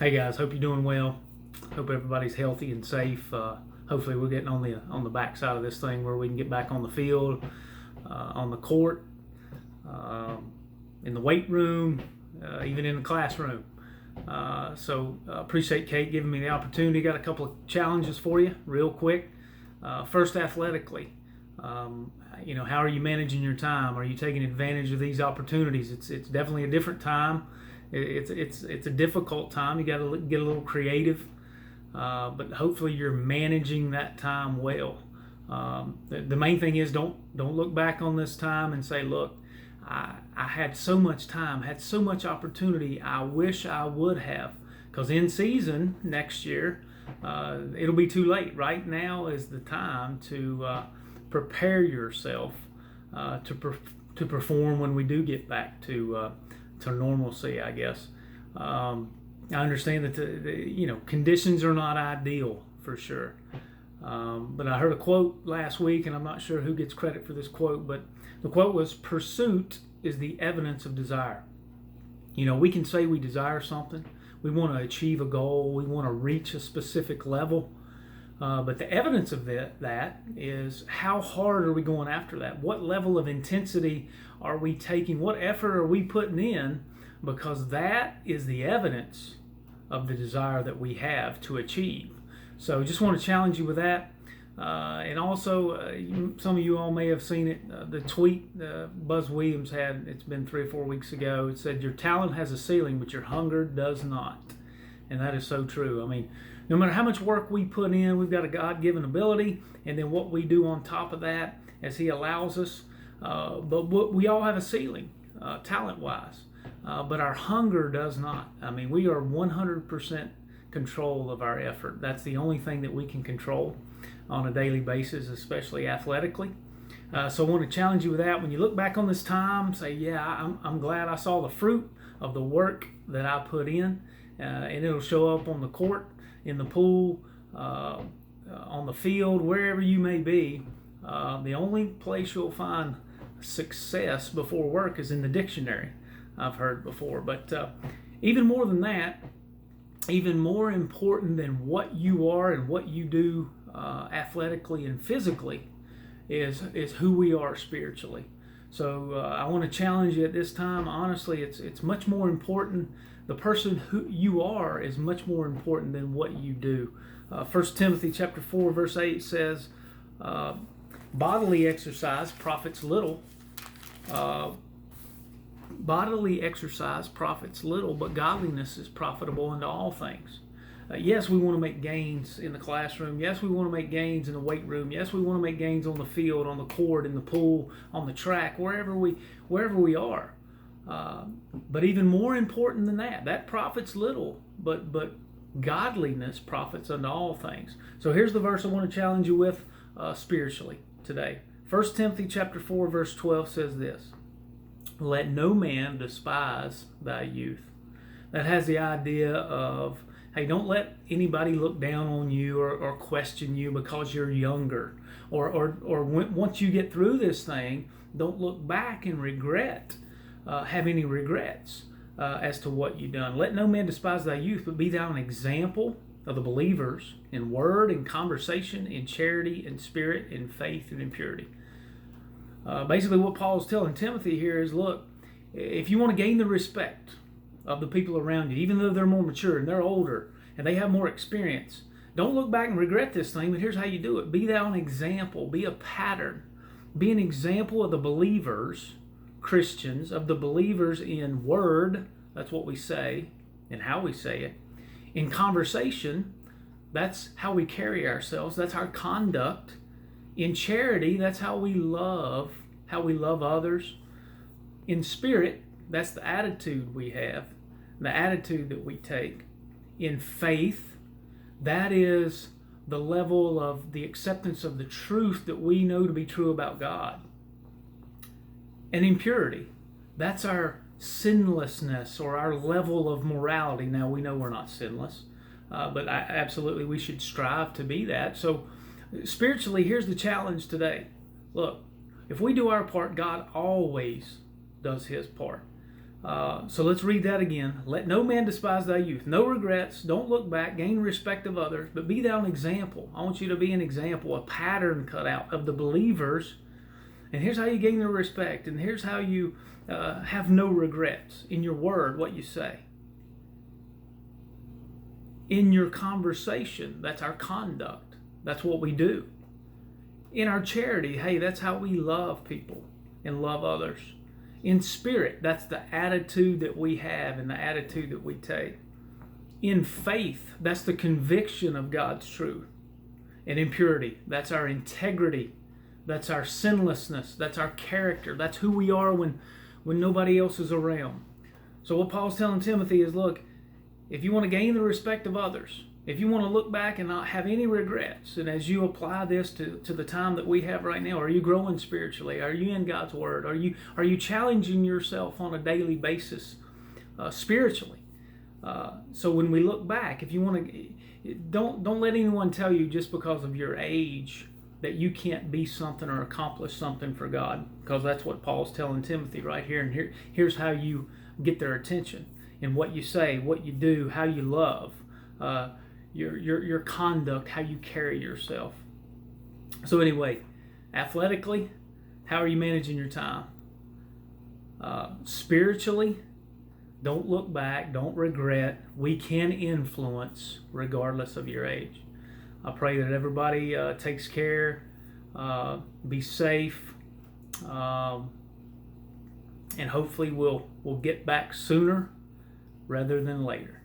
Hey guys, hope you're doing well. Hope everybody's healthy and safe. Hopefully we're getting on the backside of this thing where we can get back on the field, on the court, in the weight room, even in the classroom. So appreciate Kate giving me the opportunity. Got a couple of challenges for you real quick. First, athletically. How are you managing your time? Are you taking advantage of these opportunities? It's definitely a different time. It's a difficult time. You got to get a little creative, but hopefully you're managing that time well. The main thing is don't look back on this time and say, look, I had so much time, had so much opportunity. I wish I would have, because in season next year, it'll be too late. Right now is the time to prepare yourself to perform when we do get back to normalcy, I guess. I understand that the conditions are not ideal for sure. But I heard a quote last week, and I'm not sure who gets credit for this quote, but the quote was, "Pursuit is the evidence of desire." We can say we desire something, we want to achieve a goal, we want to reach a specific level, but the evidence of that is how hard are we going after that? What level of intensity are we taking? What effort are we putting in? Because that is the evidence of the desire that we have to achieve. So just want to challenge you with that. And also, some of you all may have seen it, the tweet Buzz Williams had, it's been 3 or 4 weeks ago. It said, "Your talent has a ceiling, but your hunger does not." And that is so true. I mean, no matter how much work we put in, we've got a God-given ability, and then what we do on top of that as He allows us. But we all have a ceiling, talent-wise, but our hunger does not. I mean, we are 100% control of our effort. That's the only thing that we can control on a daily basis, especially athletically. So I want to challenge you with that. When you look back on this time, say, yeah, I'm glad I saw the fruit of the work that I put in, and it'll show up on the court, in the pool, on the field, wherever you may be. The only place you'll find success before work is in the dictionary, I've heard before. But even more than that, even more important than what you are and what you do athletically and physically is who we are spiritually. So I want to challenge you at this time. Honestly, it's much more important. The person who you are is much more important than what you do. 1 Timothy chapter 4 verse 8 says, bodily exercise profits little. Bodily exercise profits little, but godliness is profitable unto all things. Yes, we want to make gains in the classroom. Yes, we want to make gains in the weight room. Yes, we want to make gains on the field, on the court, in the pool, on the track, wherever we are. But even more important than that profits little, but godliness profits unto all things. So here's the verse I want to challenge you with spiritually today. 1 Timothy chapter 4 verse 12 says this: "Let no man despise thy youth." That has the idea of, hey, don't let anybody look down on you or question you because you're younger. Or once you get through this thing, don't look back and have any regrets as to what you've done. "Let no man despise thy youth, but be thou an example of the believers in word, in conversation, in charity, in spirit, in faith, and in purity." Basically what Paul's telling Timothy here is, look, if you want to gain the respect of the people around you, even though they're more mature and they're older and they have more experience, don't look back and regret this thing, but here's how you do it. Be thou an example, be a pattern, be an example of the believers, Christians, of the believers in word, that's what we say and how we say it. In conversation, that's how we carry ourselves, that's our conduct. In charity, that's how we love others. In spirit, that's the attitude we have, the attitude that we take. In faith, that is the level of the acceptance of the truth that we know to be true about God. And in purity, that's our sinlessness or our level of morality. Now, we know we're not sinless, but absolutely we should strive to be that. So spiritually, here's the challenge today. Look, if we do our part, God always does His part. So let's read that again. Let no man despise thy youth. No regrets. Don't look back. Gain respect of others. But be thou an example. I want you to be an example, a pattern cut out of the believers. And here's how you gain their respect. And here's how you have no regrets in your word, what you say. In your conversation, that's our conduct. That's what we do. In our charity, hey, that's how we love people and love others. In spirit, that's the attitude that we have and the attitude that we take. In faith, that's the conviction of God's truth. And in purity, that's our integrity. That's our sinlessness. That's our character. That's who we are when nobody else is around. So what Paul's telling Timothy is, look, if you want to gain the respect of others, if you want to look back and not have any regrets, and as you apply this to the time that we have right now, are you growing spiritually? Are you in God's Word? Are you challenging yourself on a daily basis spiritually? So when we look back, if you want to, don't let anyone tell you just because of your age that you can't be something or accomplish something for God, because that's what Paul's telling Timothy right here. And here's how you get their attention in what you say, what you do, how you love. Your conduct, how you carry yourself. So anyway, athletically, how are you managing your time? Spiritually, don't look back, don't regret. We can influence regardless of your age. I pray that everybody takes care, be safe, and hopefully we'll get back sooner rather than later.